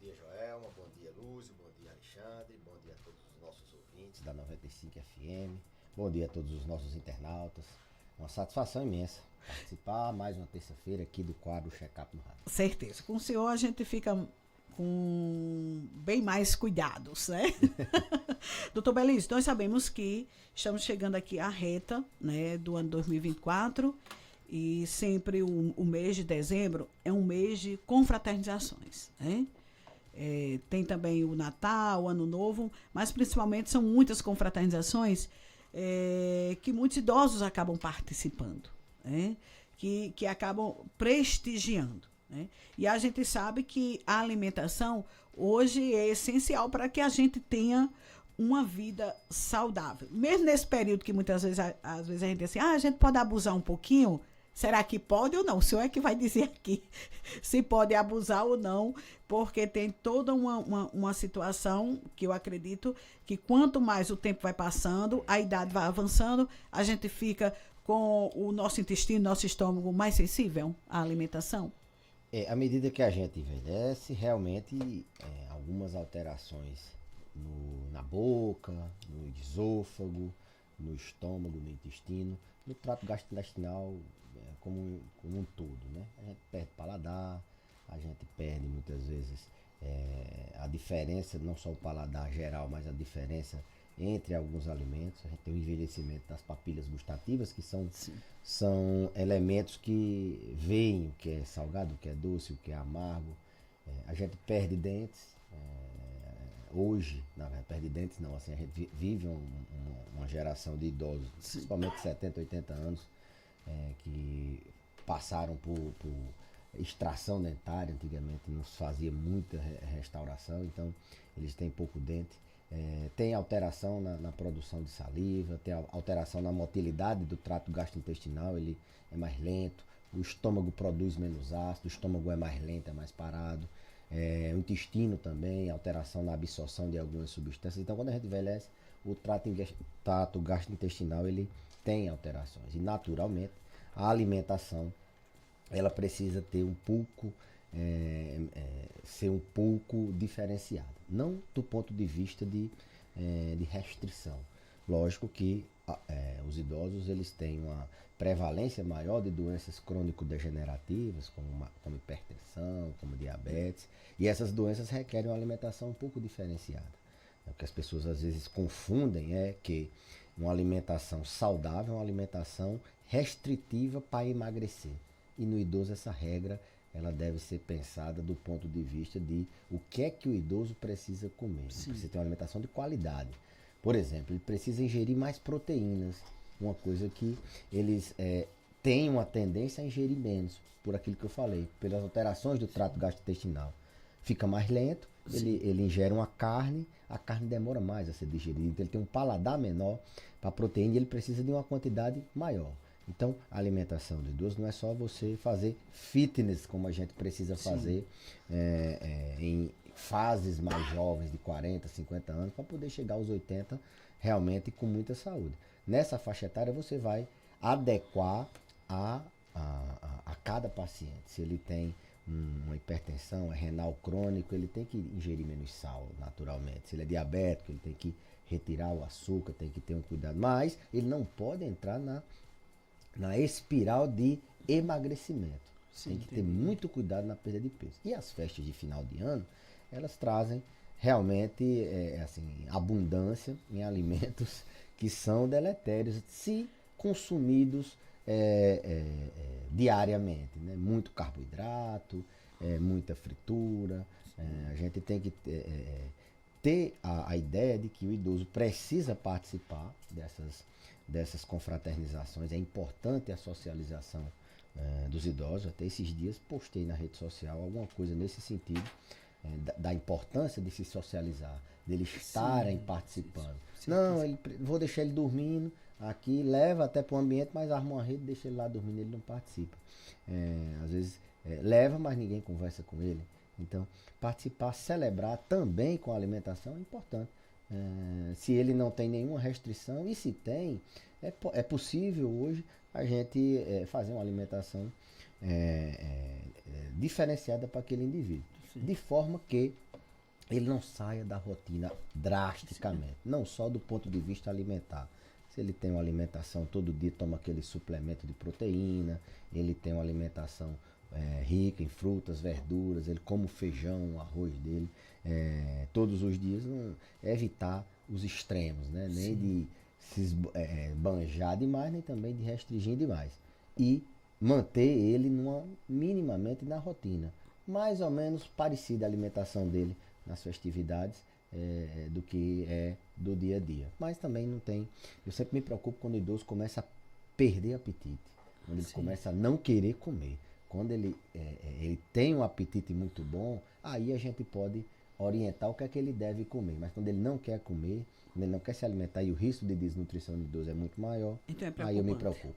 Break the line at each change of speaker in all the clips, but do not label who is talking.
dia, Joelma, bom dia, Lúcio, bom dia, Alexandre, bom dia a todos os nossos ouvintes da 95 FM, bom dia a todos os nossos internautas. Uma satisfação imensa participar mais uma terça-feira aqui do quadro Check-up no Rádio.
Certeza. Com o senhor a gente fica com bem mais cuidados, né? Doutor Belício, nós sabemos que estamos chegando aqui à reta, né, do ano 2024 e sempre o mês de dezembro é um mês de confraternizações, né? Tem também o Natal, o Ano Novo, mas principalmente são muitas confraternizações que muitos idosos acabam participando, né? Que acabam prestigiando. Né? E a gente sabe que a alimentação hoje é essencial para que a gente tenha uma vida saudável. Mesmo nesse período que muitas vezes, às vezes a gente diz assim, a gente pode abusar um pouquinho? Será que pode ou não? O senhor é que vai dizer aqui se pode abusar ou não, porque tem toda uma situação que eu acredito que quanto mais o tempo vai passando, a idade vai avançando, a gente fica com o nosso intestino, nosso estômago mais sensível à alimentação.
À medida que a gente envelhece, realmente algumas alterações na boca, no esôfago, no estômago, no intestino, no trato gastrointestinal como um todo, né? A gente perde paladar, a gente perde muitas vezes a diferença, não só o paladar geral, mas a diferença entre alguns alimentos. A gente tem o envelhecimento das papilas gustativas, que são elementos que veem o que é salgado, o que é doce, o que é amargo. A gente perde dentes. Hoje, na verdade, perde dentes não, assim, a gente vive uma geração de idosos, principalmente 70, 80 anos, que passaram por extração dentária. Antigamente nos fazia muita restauração, então eles têm pouco dente. Tem alteração na produção de saliva, tem alteração na motilidade do trato gastrointestinal, ele é mais lento, o estômago produz menos ácido, o estômago é mais lento, é mais parado. O intestino também, alteração na absorção de algumas substâncias. Então, quando a gente envelhece, o trato gastrointestinal ele tem alterações. E, naturalmente, a alimentação ela precisa ter ser um pouco diferenciada. Não do ponto de vista de restrição. Lógico que os idosos eles têm uma prevalência maior de doenças crônico-degenerativas, como hipertensão, como diabetes, e essas doenças requerem uma alimentação um pouco diferenciada. O que as pessoas às vezes confundem é que uma alimentação saudável é uma alimentação restritiva para emagrecer. E no idoso essa regra ela deve ser pensada do ponto de vista de o que é que o idoso precisa comer. Ele precisa ter uma alimentação de qualidade. Por exemplo, ele precisa ingerir mais proteínas, uma coisa que eles têm uma tendência a ingerir menos, por aquilo que eu falei, pelas alterações do trato gastrointestinal. Fica mais lento, ele ingere uma carne, a carne demora mais a ser digerida, então ele tem um paladar menor para a proteína e ele precisa de uma quantidade maior. Então, a alimentação do idoso não é só você fazer fitness, como a gente precisa fazer em fases mais jovens, de 40, 50 anos, para poder chegar aos 80 realmente com muita saúde. Nessa faixa etária, você vai adequar a cada paciente. Se ele tem uma hipertensão, é renal crônico, ele tem que ingerir menos sal, naturalmente. Se ele é diabético, ele tem que retirar o açúcar, tem que ter um cuidado. Mas ele não pode entrar na espiral de emagrecimento. Tem que ter muito cuidado na perda de peso. E as festas de final de ano, elas trazem realmente abundância em alimentos que são deletérios se consumidos diariamente. Né? Muito carboidrato, muita fritura. A gente tem que ter a ideia de que o idoso precisa participar dessas confraternizações. É importante a socialização dos idosos. Até esses dias postei na rede social alguma coisa nesse sentido, da importância de se socializar, deles estarem participando. Não, vou deixar ele dormindo aqui, leva até para o ambiente, mas arma uma rede, deixa ele lá dormindo, ele não participa. Às vezes leva, mas ninguém conversa com ele. Então, participar, celebrar também com a alimentação é importante. Se ele não tem nenhuma restrição, e se tem, é possível hoje a gente fazer uma alimentação diferenciada para aquele indivíduo. de forma que ele não saia da rotina drasticamente, não só do ponto de vista alimentar. Se ele tem uma alimentação todo dia, toma aquele suplemento de proteína, ele tem uma alimentação rica em frutas, verduras, ele come o feijão, o arroz dele todos os dias, não, evitar os extremos, né? Nem de se banjar demais, nem também de restringir demais. E manter ele minimamente na rotina, mais ou menos parecida a alimentação dele nas festividades do que é do dia a dia. Mas também não tem. Eu sempre me preocupo quando o idoso começa a perder apetite, quando ele começa a não querer comer. Quando ele tem um apetite muito bom, aí a gente pode orientar o que é que ele deve comer. Mas quando ele não quer comer, quando ele não quer se alimentar e o risco de desnutrição do idoso é muito maior,
então
aí eu me preocupo.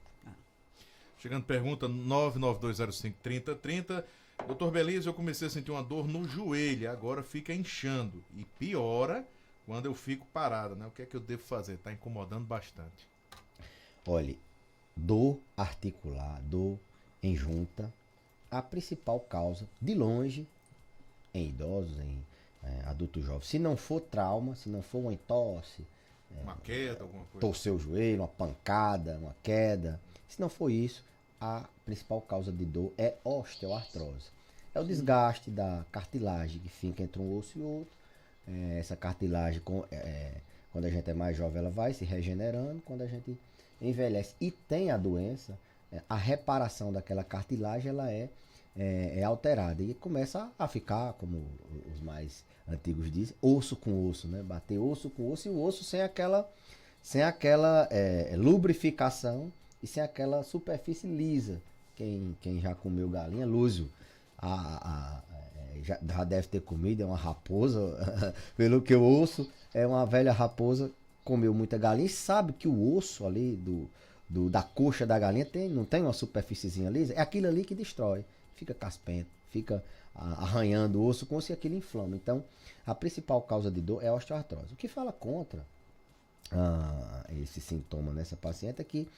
Chegando pergunta 992053030. Doutor Belísio, eu comecei a sentir uma dor no joelho, agora fica inchando e piora quando eu fico parado, né? O que é que eu devo fazer? Está incomodando bastante.
Olhe, dor articular, dor em junta, a principal causa, de longe, em idosos, em adultos jovens, se não for trauma, se não for uma entorse,
uma queda, alguma coisa.
Torcer o joelho, uma pancada, uma queda, se não for isso, a principal causa de dor é osteoartrose. É o desgaste da cartilagem que fica entre um osso e outro. Essa cartilagem, quando a gente é mais jovem, ela vai se regenerando. Quando a gente envelhece e tem a doença, a reparação daquela cartilagem ela é alterada. E começa a ficar, como os mais antigos dizem, osso com osso, né? Bater osso com osso e o osso sem aquela lubrificação e sem aquela superfície lisa. Quem já comeu galinha, Lúcio, já deve ter comido, é uma raposa, pelo que o osso é uma velha raposa, comeu muita galinha e sabe que o osso ali da coxa da galinha não tem uma superfíciezinha lisa, é aquilo ali que destrói, fica caspento, fica arranhando o osso como se aquilo inflama. Então, a principal causa de dor é a osteoartrose. O que fala contra esse sintoma nessa paciente é que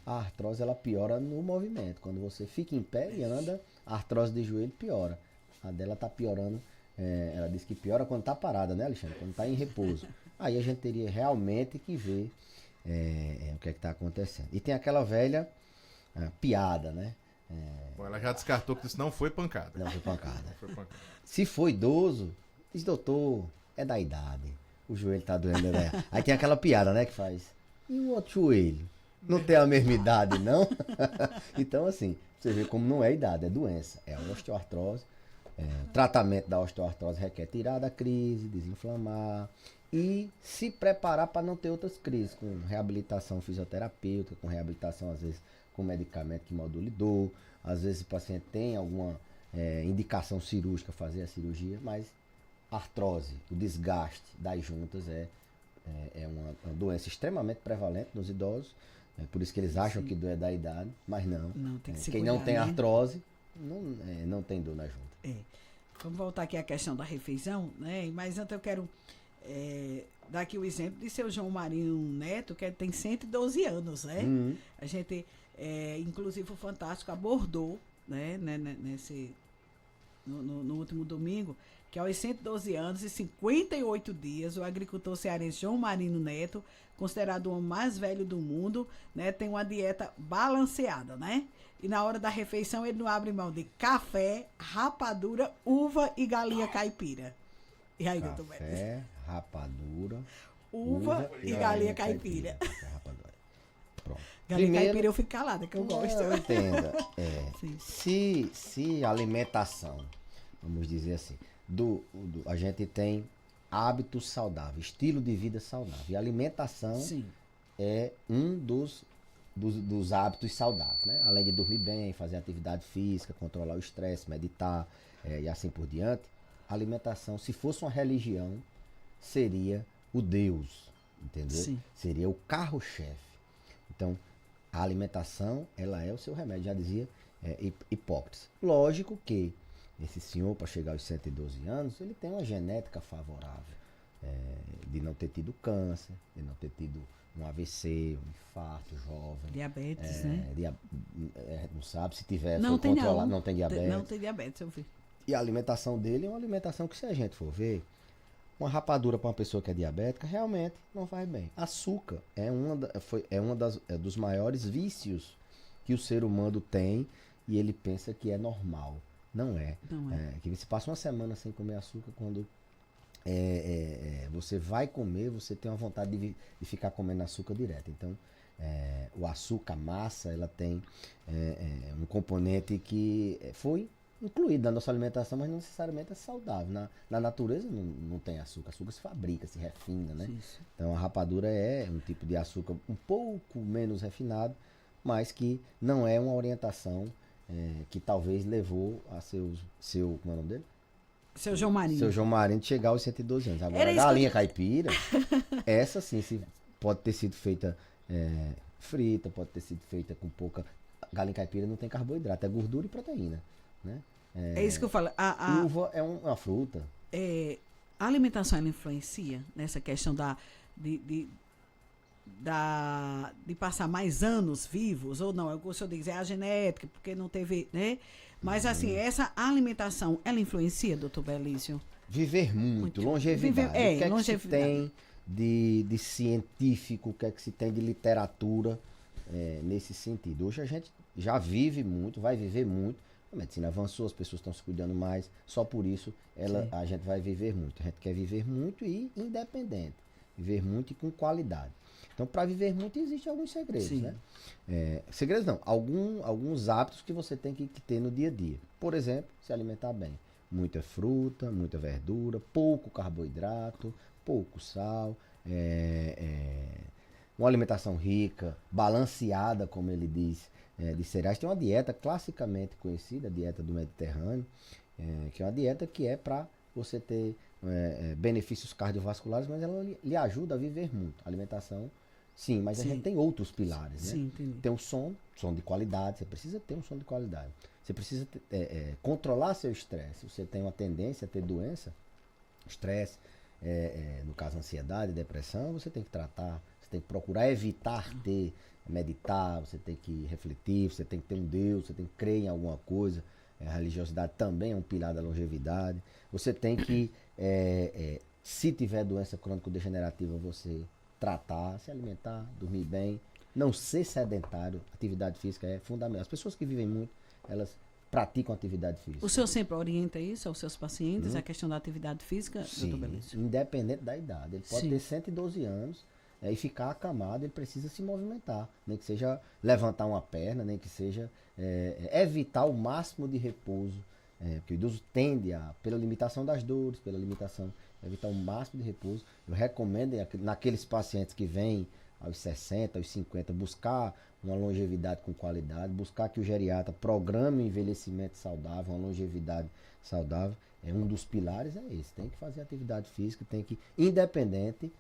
a artrose ela piora no movimento. Quando você fica em pé e anda, a artrose de joelho piora. A dela está piorando, ela diz que piora quando está parada, né, Alexandre? Quando está em repouso. Aí a gente teria realmente que ver o que é que está acontecendo. E tem aquela velha piada, né?
Bom, ela já descartou que isso não foi pancada.
Não foi pancada.
Não foi pancada.
Se for idoso, diz, doutor, é da idade. O joelho tá doendo, né? Aí tem aquela piada, né, que faz. E o outro joelho? Não tem a mesma idade, não? Então, assim, você vê como não é idade, é doença. É a osteoartrose. O tratamento da osteoartrose requer tirar da crise, desinflamar e se preparar para não ter outras crises, com reabilitação fisioterapêutica, com reabilitação, às vezes, com medicamento que module dor. Às vezes o paciente tem alguma indicação cirúrgica, fazer a cirurgia, mas a artrose, o desgaste das juntas é uma doença extremamente prevalente nos idosos. Por isso que eles acham que dor é da idade, mas não.
Tem que se
quem
cuidar,
não tem
né?
artrose não tem dor na junta.
Vamos voltar aqui à questão da refeição, né? Mas antes eu quero dar aqui o exemplo de seu João Marinho Neto, que tem 112 anos, né? A gente, inclusive o Fantástico abordou, né? No último domingo, que aos 112 anos e 58 dias, o agricultor cearense João Marino Neto, considerado o homem mais velho do mundo, né, tem uma dieta balanceada, né? E na hora da refeição ele não abre mão de café, rapadura, uva e galinha caipira. E aí, doutor Beto?
Café, rapadura,
uva e galinha caipira.
Pronto.
Galinha
Primeiro,
caipira eu fico calada, que eu gosto.
Eu entendo.
Sim.
Se a alimentação, vamos dizer assim, a gente tem hábitos saudáveis, estilo de vida saudável. E a alimentação
Sim.
é um dos hábitos saudáveis, né? Além de dormir bem, fazer atividade física, controlar o estresse, meditar e assim por diante. A alimentação, se fosse uma religião, seria o Deus, entendeu?
Sim.
Seria o carro-chefe. Então, a alimentação, ela é o seu remédio, já dizia Hipócrates. Lógico que esse senhor, para chegar aos 112 anos, ele tem uma genética favorável, de não ter tido câncer, de não ter tido um AVC, um infarto jovem.
Diabetes, né?
Não sabe, se tiver,
Não
foi
tem
controlado,
não.
Não tem diabetes.
Não tem diabetes, eu vi.
E a alimentação dele é uma alimentação que, se a gente for ver, uma rapadura para uma pessoa que é diabética realmente não faz bem. Açúcar é dos maiores vícios que o ser humano tem e ele pensa que é normal. Não é.
Não é.
Que você passa uma semana sem comer açúcar, quando você vai comer, você tem uma vontade de ficar comendo açúcar direto. Então, o açúcar, a massa, ela tem um componente que foi incluído na nossa alimentação, mas não necessariamente é saudável. Na natureza não tem açúcar. Açúcar se fabrica, se refina, né?
Isso.
Então a rapadura é um tipo de açúcar um pouco menos refinado, mas que não é uma orientação que talvez levou a como é o nome dele?
Seu João Marinho.
Seu João Marinho de chegar aos 112 anos. Agora,
Era
a
isso que
galinha caipira, essa sim pode ter sido feita frita, pode ter sido feita com pouca. Galinha caipira não tem carboidrato, é gordura e proteína, né?
É isso que eu falo.
Uva é uma fruta.
A alimentação, ela influencia nessa questão de passar mais anos vivos, ou não? O senhor diz, é a genética, porque não teve, né? Mas, assim, essa alimentação, ela influencia, doutor Belísio?
Viver muito, longevidade. O que é que se tem de científico, o que é que se tem de literatura nesse sentido? Hoje a gente já vive muito, vai viver muito. A medicina avançou, as pessoas estão se cuidando mais. Só por isso a gente vai viver muito. A gente quer viver muito e independente. Viver muito e com qualidade. Então, para viver muito, existem alguns segredos,
Sim.
né? Segredos não, alguns hábitos que você tem que ter no dia a dia. Por exemplo, se alimentar bem. Muita fruta, muita verdura, pouco carboidrato, pouco sal, uma alimentação rica, balanceada, como ele diz, de cereais. Tem uma dieta classicamente conhecida, a dieta do Mediterrâneo, que é uma dieta que é para você ter benefícios cardiovasculares, mas ela lhe ajuda a viver muito. A alimentação, sim, mas a gente tem outros pilares, né?
Sim, entendi.
Tem o som de qualidade, você precisa ter um som de qualidade. Você precisa controlar seu estresse. Você tem uma tendência a ter doença, estresse, no caso ansiedade, depressão, você tem que tratar, você tem que procurar evitar meditar, você tem que refletir, você tem que ter um Deus, você tem que crer em alguma coisa. A religiosidade também é um pilar da longevidade. Você tem que, se tiver doença crônico-degenerativa, você tratar, se alimentar, dormir bem, não ser sedentário. Atividade física é fundamental. As pessoas que vivem muito, elas praticam atividade física.
O senhor sempre orienta isso aos seus pacientes, a questão da atividade física,
Sim,
doutor Belício?
independente da idade. Ele pode
Sim.
ter 112 anos e ficar acamado, ele precisa se movimentar. Nem que seja levantar uma perna, nem que seja evitar o máximo de repouso. Porque o idoso tende pela limitação das dores, pela limitação, evitar o máximo de repouso. Eu recomendo naqueles pacientes que vêm aos 60, aos 50, buscar uma longevidade com qualidade, buscar que o geriatra programe o envelhecimento saudável, uma longevidade saudável. Um dos pilares é esse, tem que fazer atividade física, tem que, independente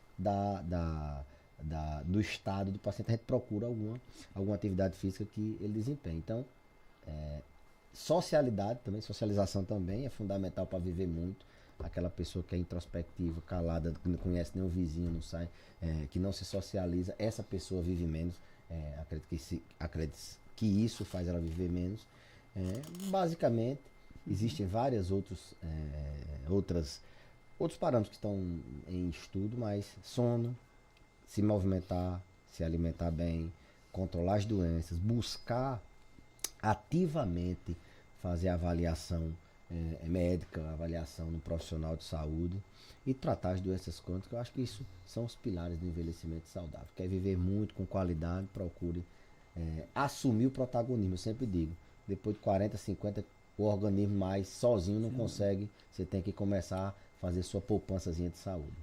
do estado do paciente, a gente procura alguma atividade física que ele desempenhe. Então, socialização também é fundamental para viver muito. Aquela pessoa que é introspectiva, calada, que não conhece nenhum vizinho, não sai, que não se socializa, essa pessoa vive menos. Acredito que isso faz ela viver menos. Basicamente, existem vários outros parâmetros que estão em estudo, mas sono, se movimentar, se alimentar bem, controlar as doenças, buscar ativamente fazer avaliação médica, avaliação no profissional de saúde e tratar as doenças crônicas. Eu acho que isso são os pilares do envelhecimento saudável. Quer viver muito, com qualidade, procure assumir o protagonismo. Eu sempre digo, depois de 40, 50, o organismo mais sozinho não consegue, você tem que começar a fazer sua poupançazinha de saúde.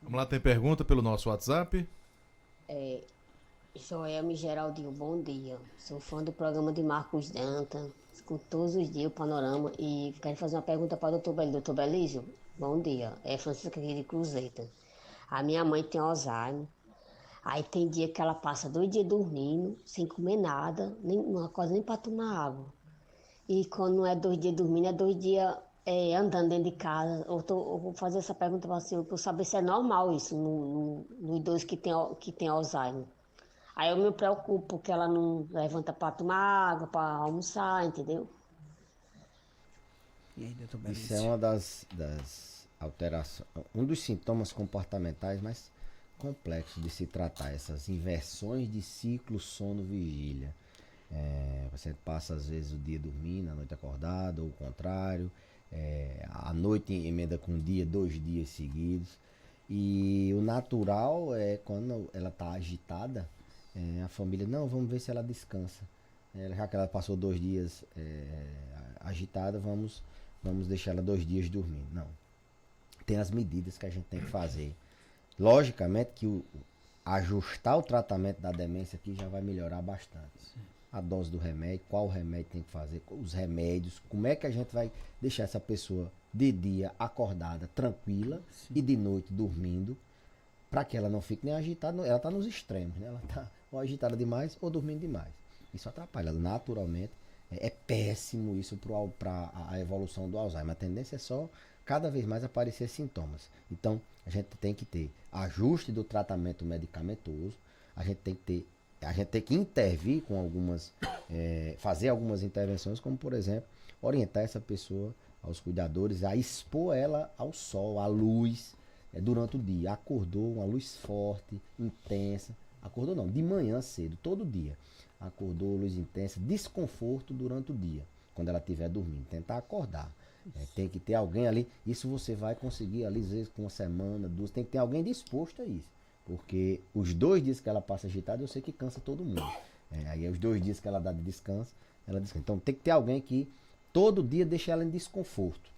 Vamos lá, tem pergunta pelo nosso WhatsApp?
Joelme Geraldinho, bom dia. Sou fã do programa de Marcos Dantas, escuto todos os dias o Panorama e quero fazer uma pergunta para o doutor Belísio. Doutor Belísio, bom dia. É Francisca aqui de Cruzeta. A minha mãe tem Alzheimer, aí tem dia que ela passa 2 dias dormindo, sem comer nada, uma coisa nem para tomar água. E quando não é 2 dias dormindo, é 2 dias andando dentro de casa. Eu vou fazer essa pergunta para o senhor, para saber se é normal isso no idoso que tem Alzheimer. Aí eu me preocupo porque ela não levanta para tomar água, para almoçar, entendeu?
E aí, doutor
Isso é
Belício?
uma das alterações, um dos sintomas comportamentais mais complexos de se tratar, essas inversões de ciclo sono-vigília. Você passa às vezes o dia dormindo, a noite acordado, ou o contrário. A noite emenda com o dia, 2 dias seguidos. E o natural é quando ela está agitada, a família, não, vamos ver se ela descansa. Já que ela passou 2 dias agitada, vamos deixar ela 2 dias dormindo. Não. Tem as medidas que a gente tem que fazer. Logicamente que ajustar o tratamento da demência aqui já vai melhorar bastante. A dose do remédio, qual remédio tem que fazer, os remédios, como é que a gente vai deixar essa pessoa de dia acordada, tranquila, e de noite dormindo, para que ela não fique nem agitada. Ela está nos extremos, né? Ela está ou agitada demais ou dormindo demais. Isso atrapalha naturalmente. É péssimo isso para a evolução do Alzheimer. A tendência é só cada vez mais aparecer sintomas. Então, a gente tem que ter ajuste do tratamento medicamentoso, a gente tem que intervir com fazer algumas intervenções, como por exemplo, orientar essa pessoa aos cuidadores a expor ela ao sol, à luz, durante o dia. Acordou, uma luz forte, intensa. Acordou não, de manhã cedo, todo dia. Acordou, luz intensa, desconforto durante o dia, quando ela estiver dormindo. Tentar acordar. Tem que ter alguém ali. Isso você vai conseguir ali, às vezes, com uma semana, 2. Tem que ter alguém disposto a isso. Porque os 2 dias que ela passa agitada, eu sei que cansa todo mundo. Aí os 2 dias que ela dá de descanso, ela descansa. Então tem que ter alguém que todo dia deixe ela em desconforto.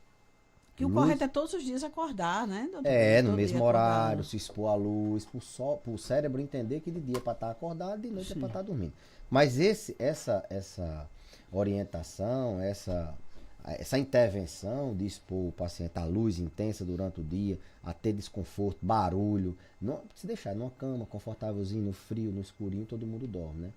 Que o correto é todos os dias acordar, né, doutor?
No
Todo
mesmo
dia
horário,
acordar.
se expor à luz, para o cérebro entender que de dia é para estar acordado, de noite é para estar dormindo. Mas essa orientação, essa intervenção de expor o paciente à luz intensa durante o dia, a ter desconforto, barulho, não se deixar numa cama, confortávelzinho, no frio, no escurinho, todo mundo dorme, né?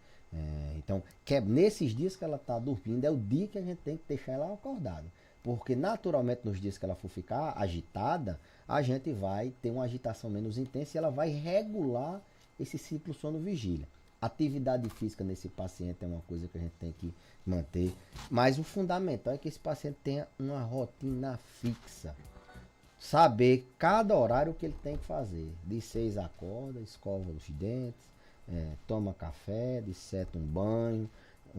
Então, nesses dias que ela está dormindo, é o dia que a gente tem que deixar ela acordada. Porque naturalmente nos dias que ela for ficar agitada, a gente vai ter uma agitação menos intensa e ela vai regular esse ciclo sono-vigília. Atividade física nesse paciente é uma coisa que a gente tem que manter. Mas o fundamental é que esse paciente tenha uma rotina fixa. Saber cada horário que ele tem que fazer. De 6 acorda, escova os dentes, toma café, de 7 um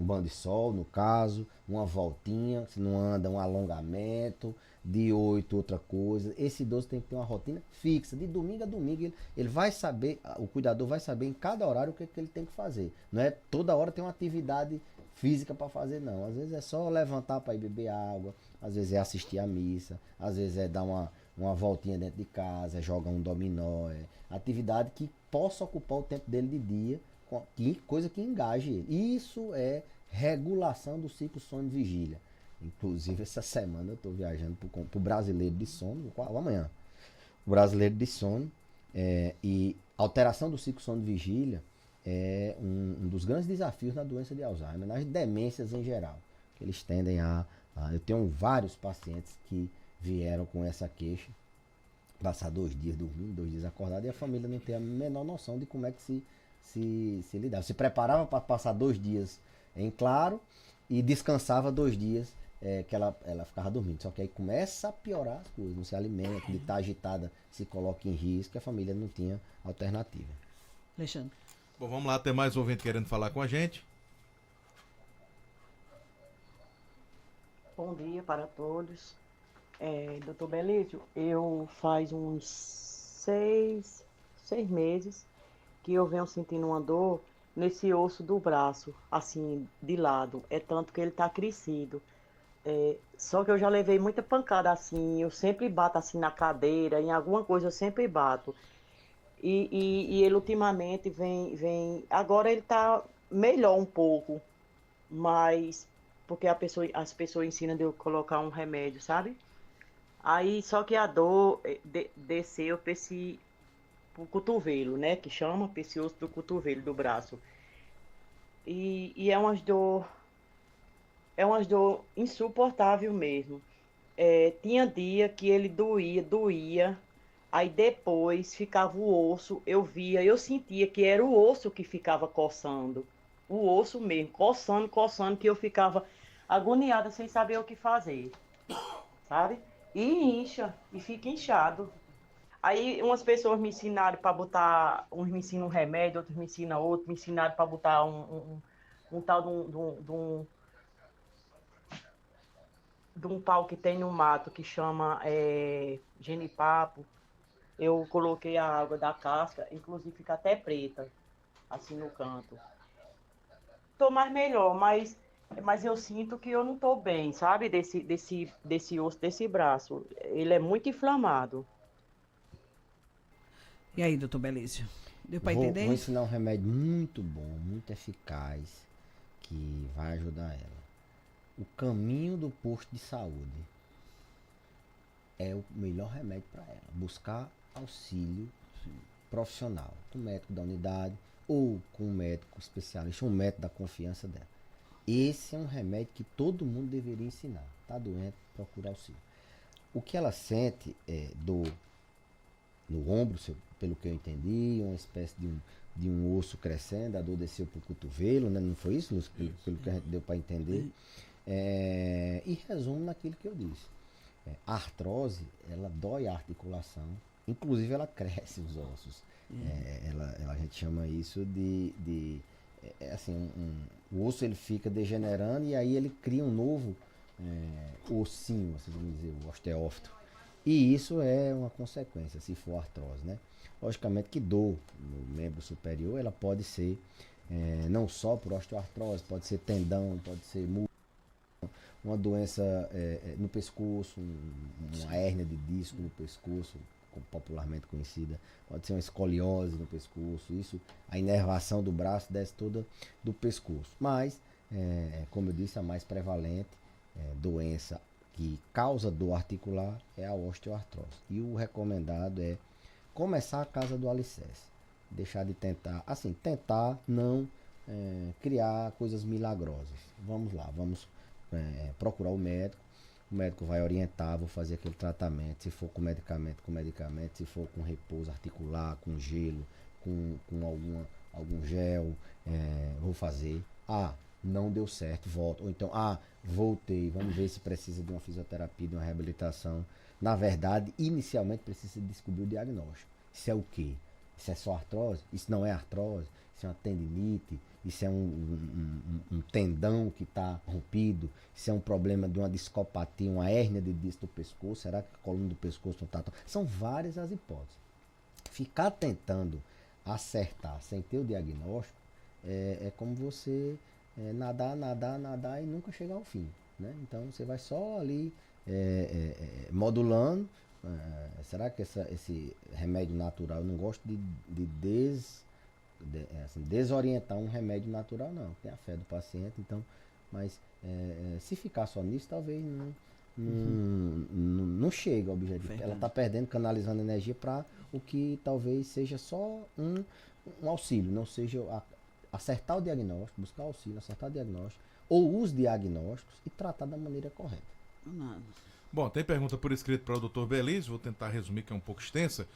banho de sol, no caso, uma voltinha, se não anda, um alongamento, de 8 outra coisa. Esse idoso tem que ter uma rotina fixa, de domingo a domingo, ele vai saber, o cuidador vai saber em cada horário o que ele tem que fazer. Não é toda hora tem uma atividade física para fazer, não. Às vezes é só levantar para ir beber água, às vezes é assistir a missa, às vezes é dar uma voltinha dentro de casa, é jogar um dominó, atividade que possa ocupar o tempo dele de dia, coisa que engaje ele. Isso é regulação do ciclo sono-vigília. Inclusive, essa semana eu estou viajando para o Brasileiro de Sono, amanhã. O Brasileiro de Sono, e alteração do ciclo sono-vigília é um dos grandes desafios na doença de Alzheimer, nas demências em geral. Que eles tendem eu tenho vários pacientes que vieram com essa queixa, passar 2 dias dormindo, 2 dias acordado, e a família não tem a menor noção de como é que se lidava. Se preparava para passar 2 dias em claro e descansava 2 dias que ela ficava dormindo. Só que aí começa a piorar as coisas, não se alimenta, de estar agitada, se coloca em risco, e a família não tinha alternativa.
Alexandre.
Bom, vamos lá, tem mais ouvinte querendo falar com a gente.
Bom dia para todos. Doutor Belício, eu faz uns 6 meses que eu venho sentindo uma dor nesse osso do braço, assim, de lado. É tanto que ele está crescido. Só que eu já levei muita pancada assim, eu sempre bato assim na cadeira, em alguma coisa eu sempre bato. E ele ultimamente vem. Agora ele está melhor um pouco, mas porque as pessoas ensinam de eu colocar um remédio, sabe? Aí só que a dor desceu para pro cotovelo, né? Que chama pra esse osso do cotovelo, do braço. E é umas dor insuportável mesmo. Tinha dia que ele doía, aí depois ficava o osso, eu sentia que era o osso que ficava coçando. O osso mesmo, coçando, que eu ficava agoniada sem saber o que fazer. sabe? E incha, e fica inchado. Aí umas pessoas me ensinaram para botar, uns me ensinam um remédio, outros me ensinam outro, me ensinaram para botar um tal de um pau que tem no mato que chama genipapo. Eu coloquei a água da casca, inclusive fica até preta, assim no canto. Tô mais melhor, mas eu sinto que eu não tô bem, sabe? Desse osso, desse braço. Ele é muito inflamado.
E aí, doutor Belísio? Deu para
Vou
entender?
ensinar um remédio muito bom, muito eficaz, que vai ajudar ela. O caminho do posto de saúde é o melhor remédio para ela. Buscar auxílio profissional, com o médico da unidade ou com um médico especialista, um médico da confiança dela. Esse é um remédio que todo mundo deveria ensinar. Tá doente, procura auxílio. O que ela sente é dor no ombro, pelo que eu entendi, uma espécie de um osso crescendo, a dor desceu para o cotovelo, né? Não foi isso, Lúcio? Pelo que a gente deu para entender. E resumo naquilo que eu disse. A artrose, ela dói a articulação, inclusive ela cresce os ossos. A gente chama isso assim, o osso ele fica degenerando e aí ele cria um novo ossinho, assim, vamos dizer, o osteófito. E isso é uma consequência, se for artrose, né? Logicamente que dor no membro superior, ela pode ser não só por osteoartrose, pode ser tendão, pode ser uma doença no pescoço, uma hérnia de disco no pescoço, popularmente conhecida, pode ser uma escoliose no pescoço, isso, a inervação do braço desce toda do pescoço. Mas, como eu disse, a mais prevalente doença que causa dor articular é a osteoartrose. E o recomendado é começar a casa do alicerce. Deixar de tentar não criar coisas milagrosas. Vamos lá, vamos procurar o médico vai orientar, vou fazer aquele tratamento, se for com medicamento, se for com repouso articular, com gelo, com algum gel, vou fazer. Não deu certo, volto. Ou então, voltei, vamos ver se precisa de uma fisioterapia, de uma reabilitação. Na verdade, inicialmente precisa descobrir o diagnóstico. Isso é o quê? Isso é só artrose? Isso não é artrose? Isso é uma tendinite? Isso é um tendão que está rompido? Isso é um problema de uma discopatia, uma hérnia de disco do pescoço? Será que a coluna do pescoço não está... São várias as hipóteses. Ficar tentando acertar sem ter o diagnóstico é como você nadar e nunca chegar ao fim, né? Então você vai só ali modulando. Será que esse remédio natural, eu não gosto de desorientar um remédio natural, não. Tem a fé do paciente, então, mas se ficar só nisso, talvez não chegue ao objetivo.
Verdade.
Ela está perdendo, canalizando energia para o que talvez seja só um auxílio, não seja acertar o diagnóstico, buscar auxílio, acertar o diagnóstico, ou os diagnósticos e tratar da maneira correta.
Nada.
Bom, tem pergunta por escrito para o Dr. Belísio, vou tentar resumir, que é um pouco extensa.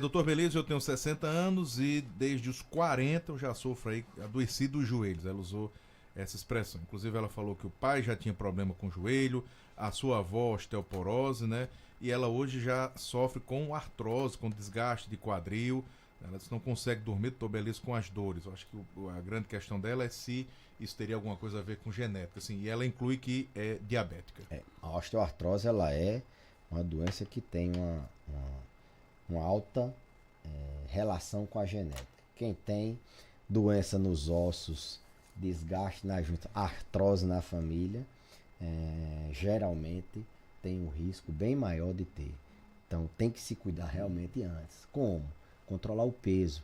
Dr. Belísio, eu tenho 60 anos e desde os 40 eu já sofro aí adoecido dos joelhos. Ela usou essa expressão. Inclusive ela falou que o pai já tinha problema com o joelho, a sua avó osteoporose, né? E ela hoje já sofre com artrose, com desgaste de quadril. Ela não consegue dormir, Dr. Belísio, com as dores. Eu acho que a grande questão dela é se isso teria alguma coisa a ver com genética. Assim, e ela inclui que é diabética.
A osteoartrose ela é uma doença que tem uma alta relação com a genética. Quem tem doença nos ossos, desgaste na junta, artrose na família, geralmente tem um risco bem maior de ter. Então tem que se cuidar realmente antes. Como? Controlar o peso.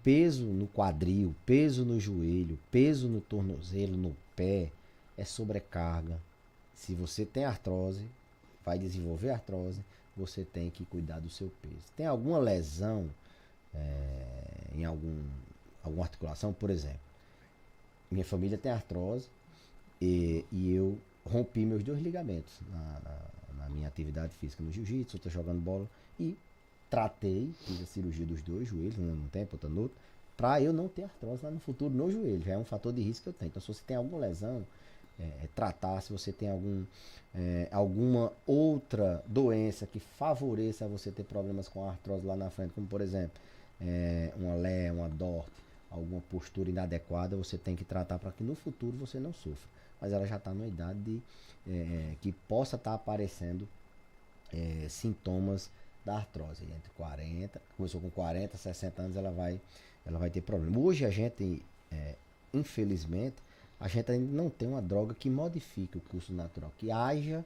Peso no quadril, peso no joelho, peso no tornozelo, no pé, é sobrecarga. Se você tem artrose, vai desenvolver artrose, você tem que cuidar do seu peso. Tem alguma lesão em alguma articulação, por exemplo, minha família tem artrose e eu rompi meus 2 ligamentos na minha atividade física no jiu-jitsu, estou jogando bola e tratei, fiz a cirurgia dos 2 joelhos, num tempo, outro no outro, para eu não ter artrose lá no futuro no joelho. Já é um fator de risco que eu tenho. Então, se você tem alguma lesão, tratar, se você tem alguma outra doença que favoreça você ter problemas com a artrose lá na frente, como por exemplo, uma LE, uma DORT, alguma postura inadequada, você tem que tratar para que no futuro você não sofra. Mas ela já está numa idade que possa estar aparecendo sintomas da artrose. Entre 40, começou com 40, 60 anos, ela vai ter problema. Hoje a gente, infelizmente, a gente ainda não tem uma droga que modifique o curso natural, que haja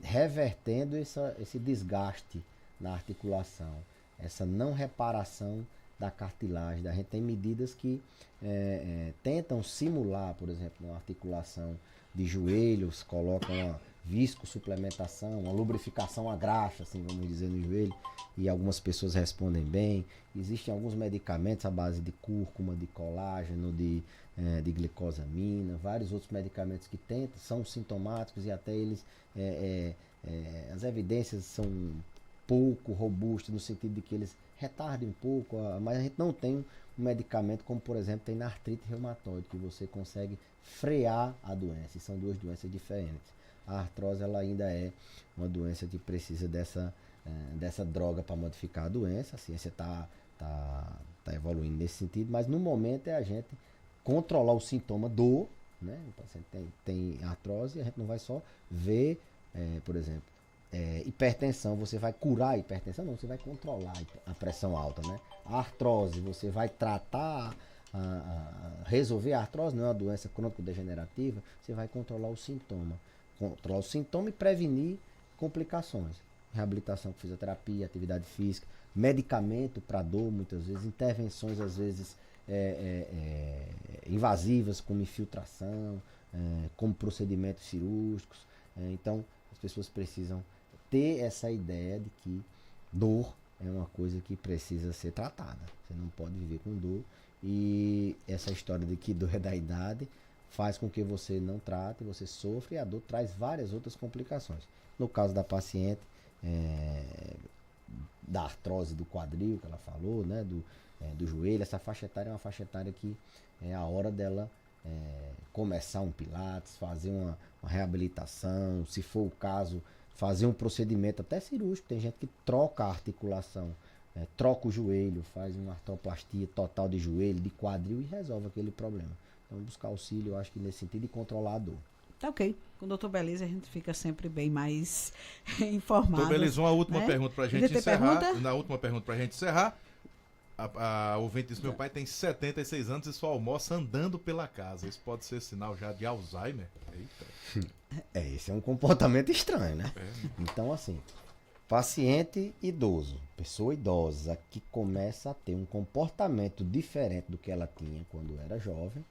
revertendo esse desgaste na articulação, essa não reparação da cartilagem. A gente tem medidas que tentam simular, por exemplo, uma articulação de joelhos, colocam uma viscosuplementação, uma lubrificação à graxa, assim, vamos dizer, no joelho, e algumas pessoas respondem bem. Existem alguns medicamentos à base de cúrcuma, de colágeno, de glicosamina, vários outros medicamentos que tentam, são sintomáticos e até eles, as evidências são pouco robustas no sentido de que eles retardem um pouco, mas a gente não tem um medicamento como, por exemplo, tem na artrite reumatoide, que você consegue frear a doença, e são duas doenças diferentes. A artrose ela ainda é uma doença que precisa dessa droga para modificar a doença. A ciência está evoluindo nesse sentido, mas no momento é a gente controlar o sintoma dor, né? O paciente tem artrose e a gente não vai só ver, por exemplo, hipertensão, você vai curar a hipertensão? Não, você vai controlar a pressão alta, né? A artrose, você vai tratar, resolver a artrose, não é uma doença crônico-degenerativa, você vai controlar o sintoma. Controlar o sintoma e prevenir complicações. Reabilitação com fisioterapia, atividade física, medicamento para dor, muitas vezes, intervenções, às vezes, invasivas, como infiltração, como procedimentos cirúrgicos. Então, as pessoas precisam ter essa ideia de que dor é uma coisa que precisa ser tratada. Você não pode viver com dor. E essa história de que dor é da idade faz com que você não trate, você sofre, e a dor traz várias outras complicações. No caso da paciente, da artrose do quadril, que ela falou, né, do joelho, essa faixa etária é uma faixa etária que é a hora dela começar um pilates, fazer uma reabilitação, se for o caso, fazer um procedimento até cirúrgico. Tem gente que troca a articulação, troca o joelho, faz uma artroplastia total de joelho, de quadril e resolve aquele problema. Então, buscar auxílio, eu acho que nesse sentido, e controlar a dor.
Tá ok. Com o doutor Belisa a gente fica sempre bem mais informado.
Doutor Belisa, uma última pergunta pra gente encerrar.
Pergunta?
Na última pergunta pra gente encerrar, a ouvinte disse: meu pai tem 76 anos e só almoça andando pela casa. Isso pode ser sinal já de Alzheimer? Eita.
Esse é um comportamento estranho, né? Então, assim, paciente idoso, pessoa idosa que começa a ter um comportamento diferente do que ela tinha quando era jovem,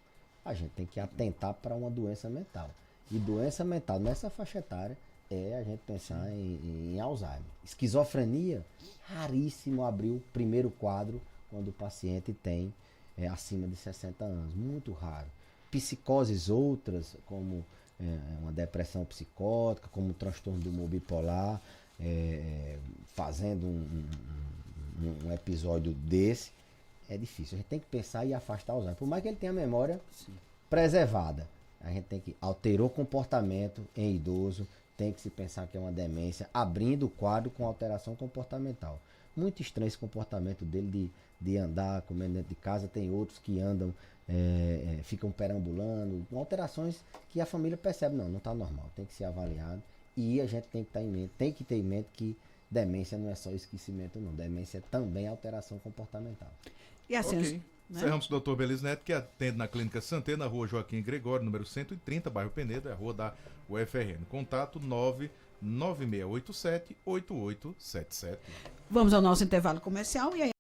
a gente tem que atentar para uma doença mental. E doença mental nessa faixa etária a gente pensar em Alzheimer. Esquizofrenia, raríssimo abrir o primeiro quadro quando o paciente tem acima de 60 anos, muito raro. Psicoses outras, como uma depressão psicótica, como um transtorno do humor bipolar, fazendo um episódio desse, é difícil. A gente tem que pensar e afastar o Alzheimer. Por mais que ele tenha a memória preservada, a gente tem que alterar o comportamento em idoso, tem que se pensar que é uma demência, abrindo o quadro com alteração comportamental. Muito estranho esse comportamento dele de andar comendo dentro de casa. Tem outros que andam, ficam perambulando, com alterações que a família percebe, não está normal, tem que ser avaliado. E a gente tem que ter em mente que demência não é só esquecimento, não. Demência é também alteração comportamental.
E assim,
Ok. Encerramos com o Dr. Belisa Neto, que atende na Clínica Santé, na rua Joaquim Gregório, número 130, bairro Penedo, é a rua da UFRN. Contato 99687-8877.
vamos ao nosso intervalo comercial e aí